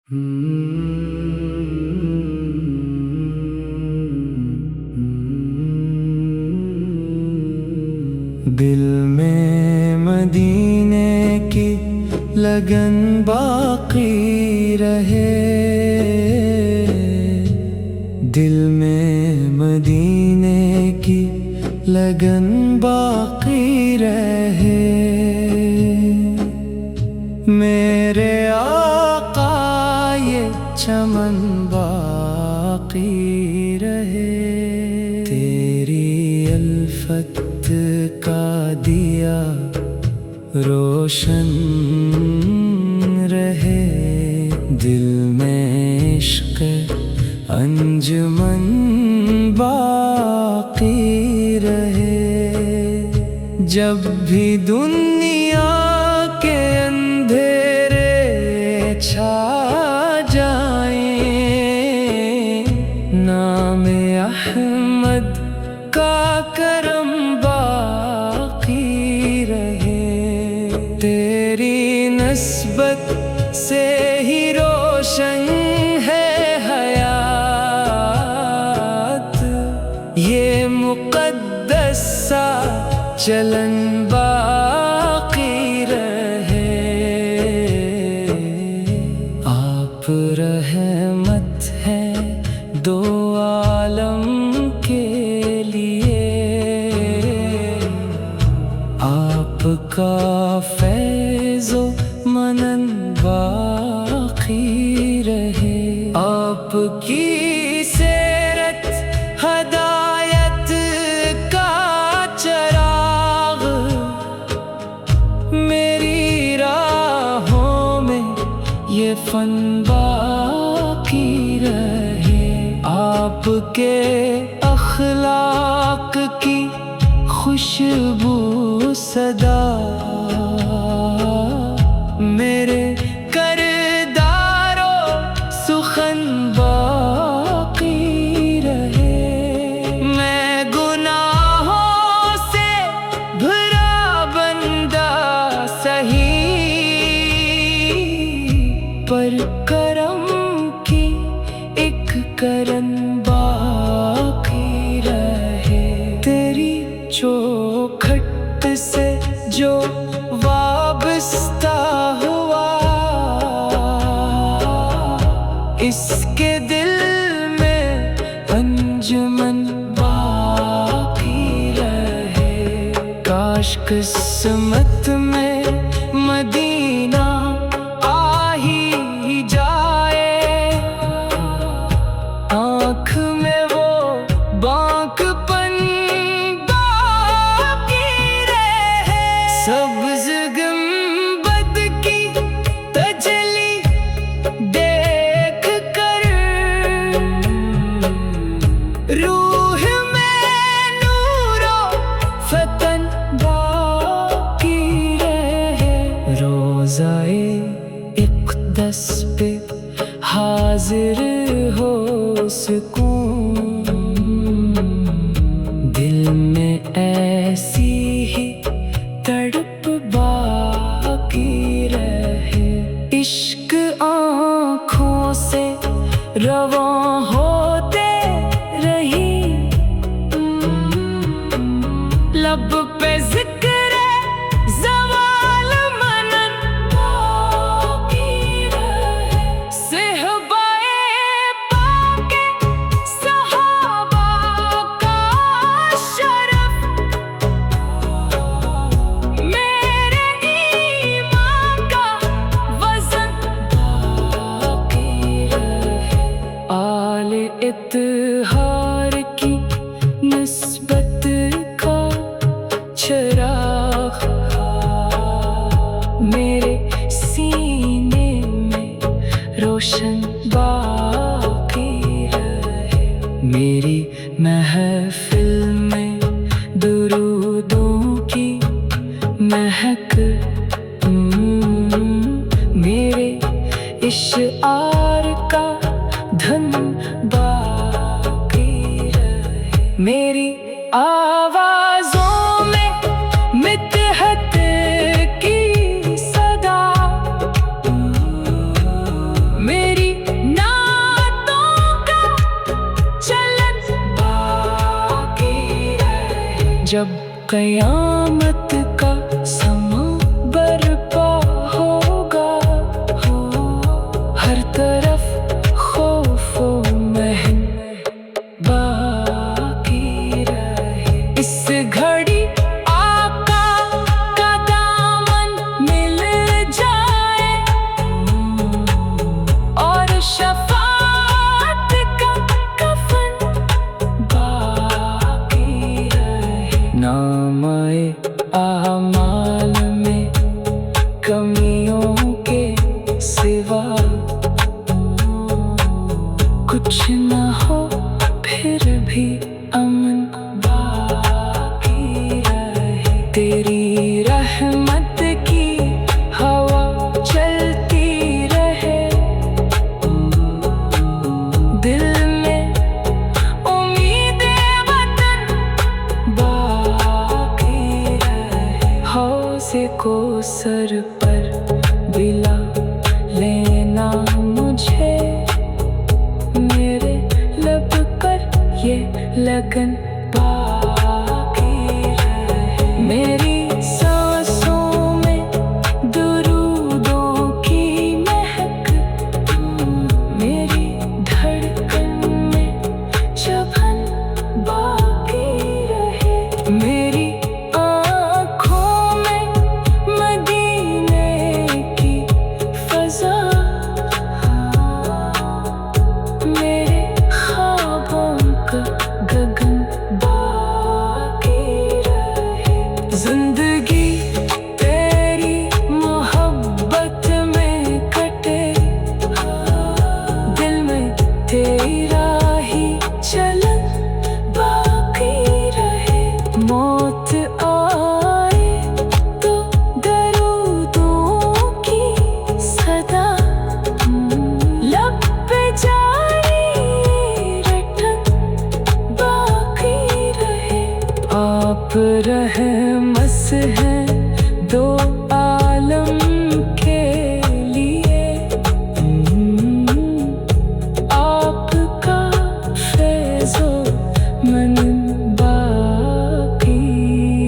दिल में मदीने की लगन बाकी रहे, दिल में मदीने की लगन बाकी रहे। मेरे आका ये चमन बाकी रहे, तेरी अल्फत का दिया रोशन रहे। दिल में इश्क अंजुमन बाकी रहे। जब भी दुनिया के अंधेरे छा जाएं, नाम अहमद का करम बाकी रहे। तेरी नस्बत से ही रोशन है हयात, ये मुक़द्दस सा चलन बाकी रहे। आप रहमत हैं दो आलम के लिए, आपका फैज़ो मनन बाकी रहे। आपकी सेरत हदायत का चराग मेरी राहों में ये फन बाकी रहे। आपके अखलाक की खुशबू सदा मेरे करदारो सुखन बाकी रहे। मैं गुनाहों से भरा बंदा सही, पर करम की एक करन बाकी रहे। तेरी चौखट से जो वाबस्ता हुआ, इसके दिल में अंजुमन बाकी रहे। काश किस्मत में मदीना आ ही जाए, आँख में वो बांकपन बाकी रहे। सब्ज़ गुंबद की तजली देख कर रूह में नूरो फतन बाकी रहे। रोज़ाए इक़्दस पे हाजिर हो सुकून, दिल में ऐसी ही तड़प बाकी रहे। इश्क आँखों से रवां होते रही, लब पे जिक्र ज़वाल मनन बाकी रहे। सहबाए पाके सहाबा का शरफ मेरे ईमान का वज़न बाकी रहे। आले इत्हार की निस्बत का चिराग मेरे सीने में रोशन बाकी रहे। मेरी महफिल में दुरूदों की महक, मेरे इश्आर का धन बाकी रहे। मेरी आवाज़ों में मितहत की सदा मेरी जब कयामत का समा बरपा होगा, हर तरफ खौफो महन बाकी रहे। इस घड़ी आका का दामन मिल जाए और शफाअत का कफन बाकी रहे। नामाए आमाल में कमियों के सिवा कुछ न हो, फिर भी अमन बाकी रहे। तेरी रहमत की हवा चलती रहे, दिल में उम्मीद वतन बाकी रहे। हौसे को सर पर बिला लेना मुझे, मेरे लब पर ये लगन बाकी रहे। मेरी सांसों में दुरूदों की महक, मेरी धड़कन में चुभन बाकी रहे। मेरी आँखों में मदीने की फज़ा, मेरे ख्वाबों का गगन बाकी रहे। जिंदगी तेरी मोहब्बत में कटे, दिल में तेरा ही चलन बाकी रहे। मौत आए तो दरूदों की सदा, लब पे जारी रटन बाकी रहे। आप रहमत हैं दो आलम के लिए, आपका फैज़ो मनन बाकी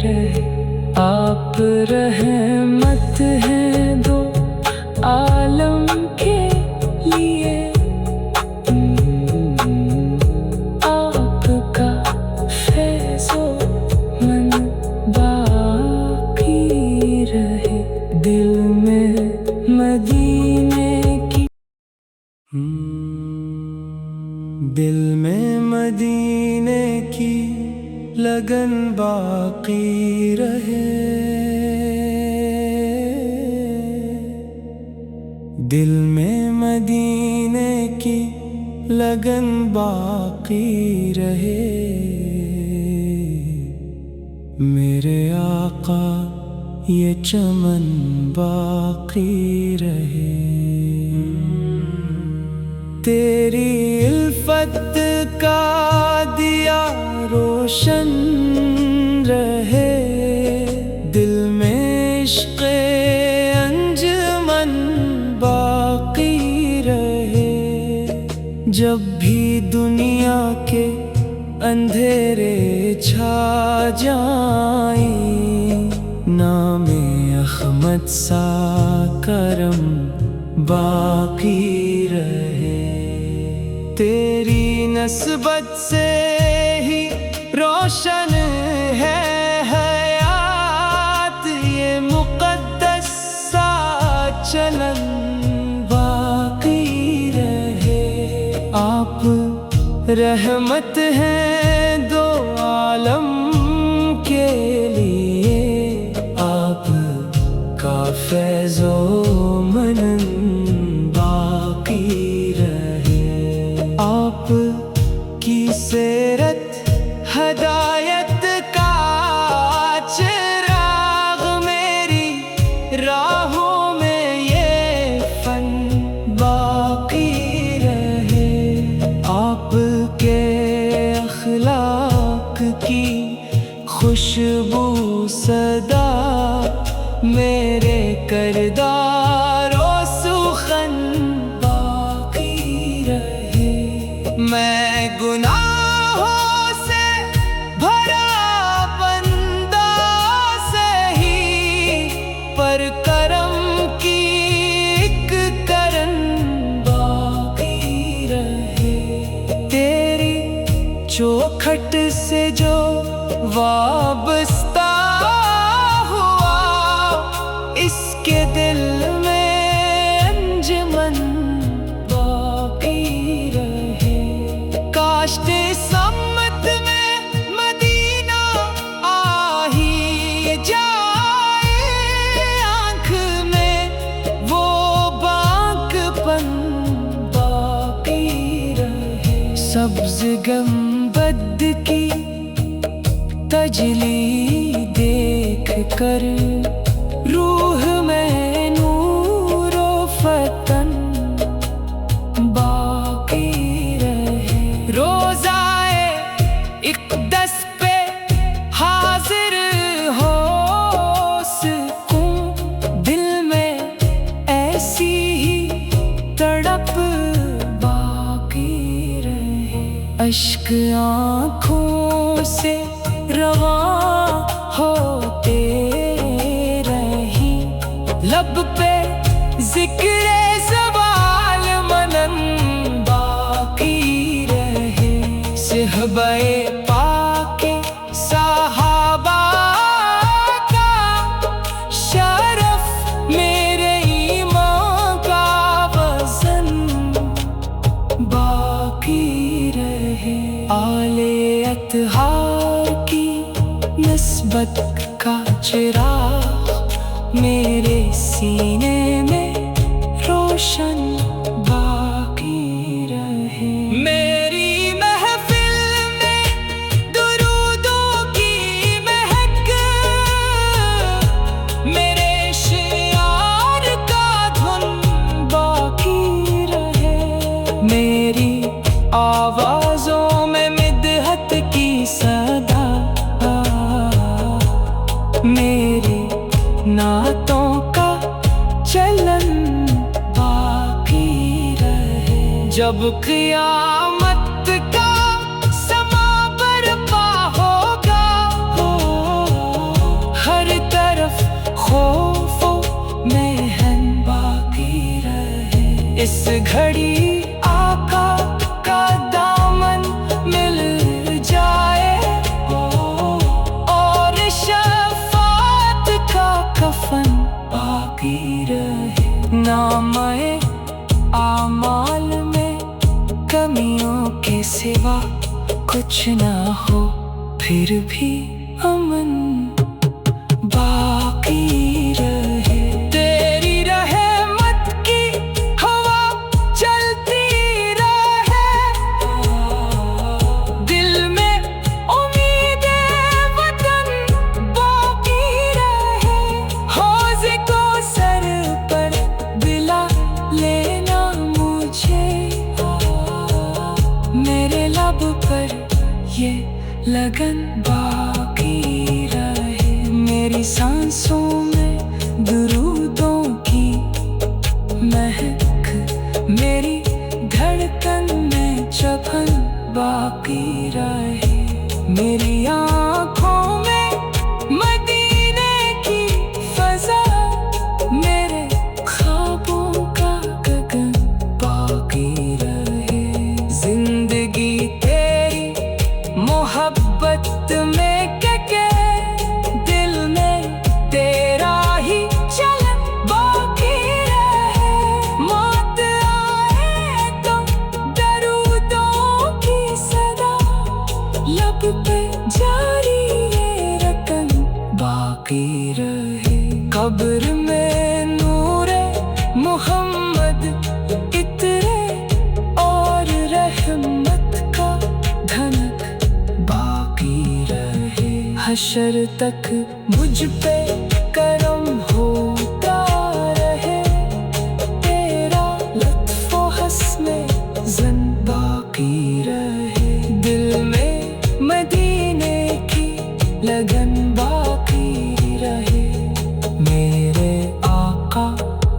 रहे। आप रहमत हैं दो आलम के लिए, आपका फैज़ो मनन बाकी रहे। दिल में मदीने की, दिल में मदीने की लगन बाकी रहे। दिल में मदीने की लगन बाकी रहे। मेरे आका ये चमन बाकी रहे। तेरी इल्फत का दिया रोशन रहे, दिल में इश्क़ अंजुमन बाकी रहे। जब भी दुनिया के अंधेरे छा जाएं, नामे अहमद सा करम बाकी रहे। तेरी नस्बत से ही रोशन है हयात, ये मुक़द्दस सा चलन बाकी रहे। आप रहमत हैं दो आलम के लिए, आप का फैज़ो मनन बाकी रहे। आप की सीरत हदायत का चिराग, मेरी राहों में ये फन बाकी रहे। आपके अखलाक की खुशबू सदा मेरे करदारो सुखन बाकी रहे। मैं गुनाहों से भरा बन सब्ज गंबद की तजली देख कर रूह में नूरो फतन बाकी रहे। रोज़ाए इक़दस पे हाजिर हो सकूं, दिल में ऐसी ही तड़प बाकी रहे। अश्क आँखों से रवां होते रही, लब पे जिक्रे सवाल मनन बाकी रहे। सहबाए पाके सहाबा का शरफ, मेरे ईमान का वज़न बाकी रहे। आले अतहार की निस्बत का चिराग मेरे सीने में रोशन बाकी रहे। मेरी महफिल में दुरूदों की महक, मेरे शियार का धुन बाकी रहे। मेरी आवाज़ों में मिदहत की सदा, मेरे नातों का चलन बाकी रहे। जब क़ियामत का समा बरपा होगा, हर तरफ खौफो महन बाकी रहे। इस घड़ी आका का दामन मिल जाए और शफ़ाअत का कफन बाकी रहे। नामे आमाल में कमियों के सिवा कुछ ना हो, फिर भी अमन बाकी रहे। तेरी रहमत की हवा चलती रहे, दिल में उम्मीद वतन बाकी रहे। हौज़े को सर पर बिला लेना मुझे, मेरे लब पर ये लगन बाकी रहे। मेरी सांसों में दुरूदों की महक, मेरी धड़कन में चपन बाकी रहे। मेरी आँखों में मदीने की फ़ज़ा, मेरे ख्वाबों का गगन बाकी रहे। जिंदगी तेरी मोहब्बत में के दिल में तेरा ही चलन बाकी रहे। मौत आए तो दरूदों की सदा, लब पे जारी ये रकम बाकी रहे। कब्र में नूरे मोहम्मद इतरे और रहमत का धनक बाकी रहे। हशर तक मुझ पे करम होता रहे, तेरा लत्फ़ो हस्ने ज़न बाकी रहे। दिल में मदीने की लगन बाकी रहे। मेरे आका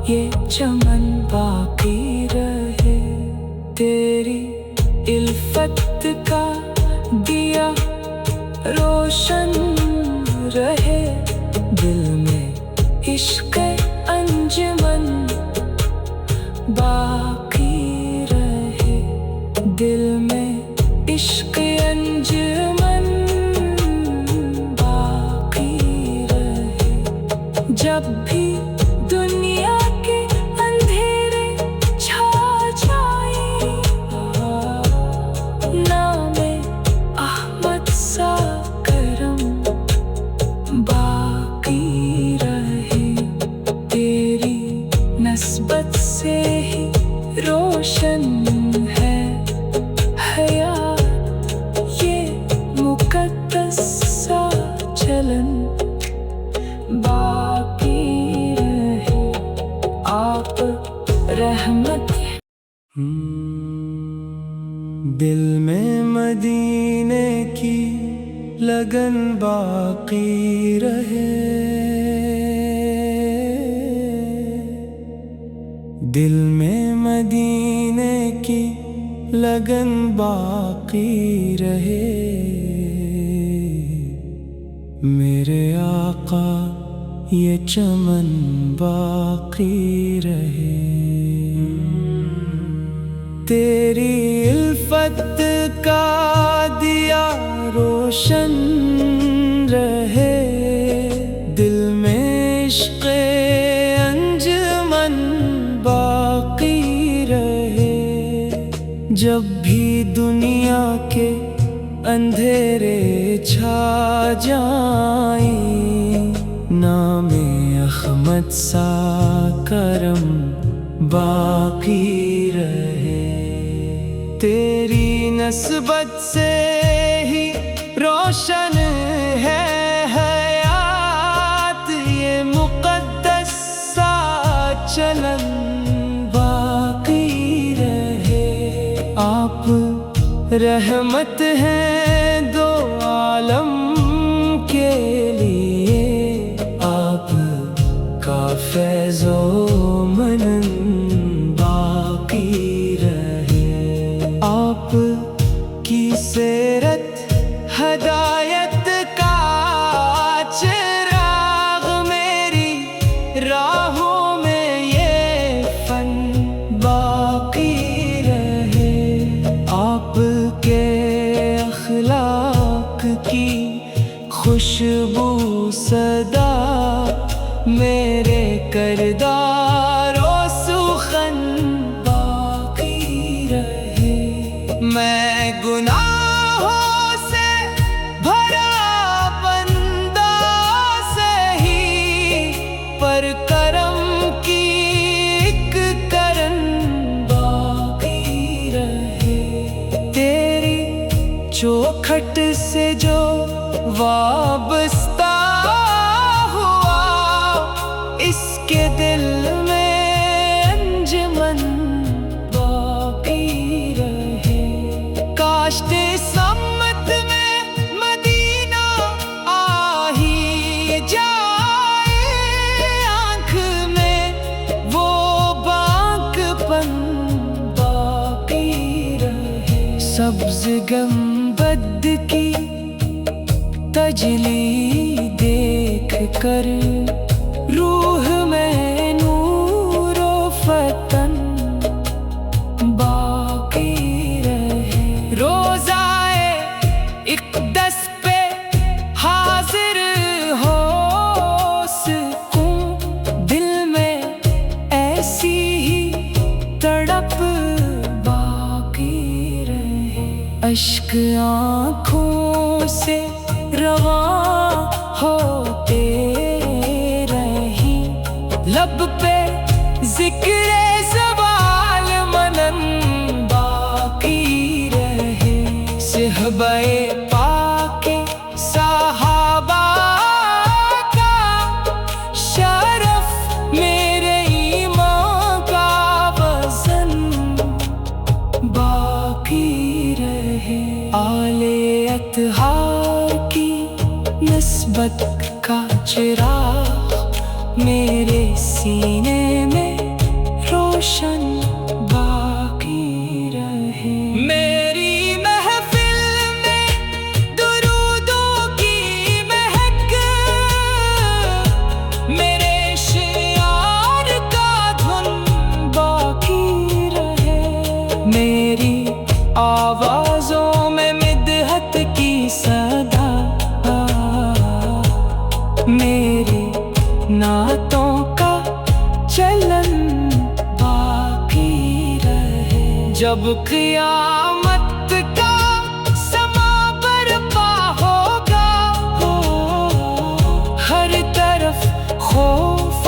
ये चमन बाकी रहे। तेरी इल्फत का दिया रोशन रहे, दिल में इश्क़ अंजुमन बाकी रहे। दिल में इश्क़ अंजुमन बाकी रहे। जब भी दुनिया के अंधेरे छा जाए, नामे अहमद सा करम बाकी रहे। तेरी नस्बत से ही रोशन है हया दिल में मदीने की लगन बाकी रहे, दिल में मदीने की लगन बाकी रहे। मेरे आका ये चमन बाकी रहे। तेरी इल्फत का दिया रोशन रहे, दिल में इश्क़े अंजुमन बाकी रहे। जब भी दुनिया के अंधेरे छा जाएं, नामे अहमद सा करम बाकी रहे। तेरी नस्बत से ही रोशन है हयात, ये मुक़द्दस सा चलन बाकी रहे। आप रहमत हैं दो आलम के लिए, आप का फैज़ो मनन बाकी रहे। आप की सीरत हदायत का चिराग मेरी राहों में ये फन बाकी रहे। आपके अखलाक की खुशबू सदा मेरे करदारों सुखन बाकी रहे। मैं गुनाहों से भरा बंदा सही, पर करम की एक करन बाकी रहे। तेरी चौखट से जो वाबस्ता हुआ, इसके दिल में अंजुमन बाकी रहे। काश्ते सम्मत में मदीना आ ही जाए, आँख में वो बांकपन बाकी रहे। सब्ज़ गंबद की तजली देख कर रूह में नूरो फतन बाकी रहे। रोज़ाए इक़दस पे हाजिर हो सकूं, दिल में ऐसी ही तड़प बाकी रहे। अश्क आँखों से रवां होते रही, लब पे ज़िक्रे ज़वाल मनन बाकी रहे। सहबाए पाके सहाबा का शरफ, मेरे ईमान का वज़न बाकी रहे। आले अतहार की नस्बत का चिराग मेरे सीने में रोशन बाकी रहे। मेरी महफिल में दुरूदों की महक, मेरे शियार का धुन बाकी रहे। मेरी आवाज़ों में मिदहत की सदा, मेरे नातों का चलन बाकी रहे। जब क़ियामत का समा बरपा होगा, हर तरफ खौफ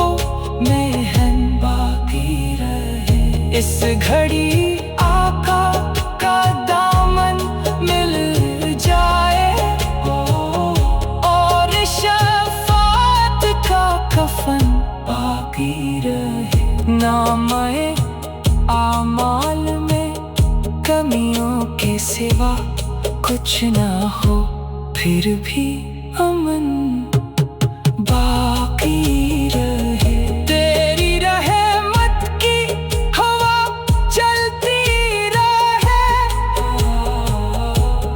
महन बाकी रहे। इस घड़ी आका का दामन मिल जाए, और शफ़ाअत का कफन बाकी रहे। नामे आमाल में सिवा कुछ ना हो, फिर भी अमन बाकी रहे। तेरी रहमत की हवा चलती रहे,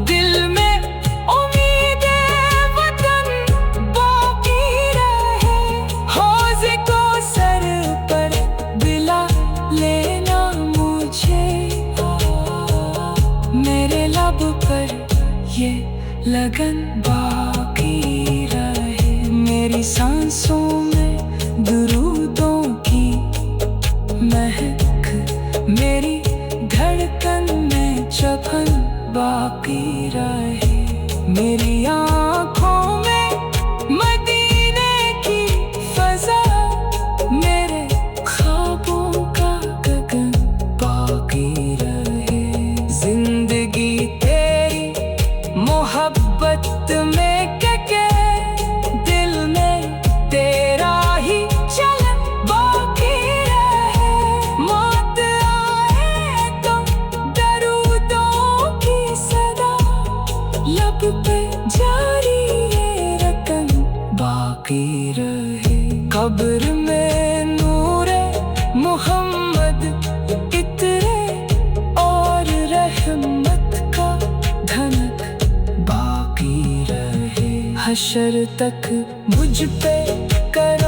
दिल में उम्मीद वतन बाकी रहे। हौज़े को सर पर बिला लेना मुझे, मेरे लब पर ये लगन बाकी रहे। मेरी सांसों में दुरूदों की महक, मेरी धड़कन में चपन बाकी रहे। मेरी आँखों में मदीने की फजा, मेरे ख्वाबों का गगन बाकी रहे। जिंदगी तेरी मोहब्बत में के दिल में तेरा ही चलन बाकी रहे। मौत आए तो दरूदों की सदा, लब पे जारी ये रकम बाकी रहे। कब्र में नूरे मोहम्मद इतरे और रहमत का धनक बाकी रहे। हशर तक मुझ पे कर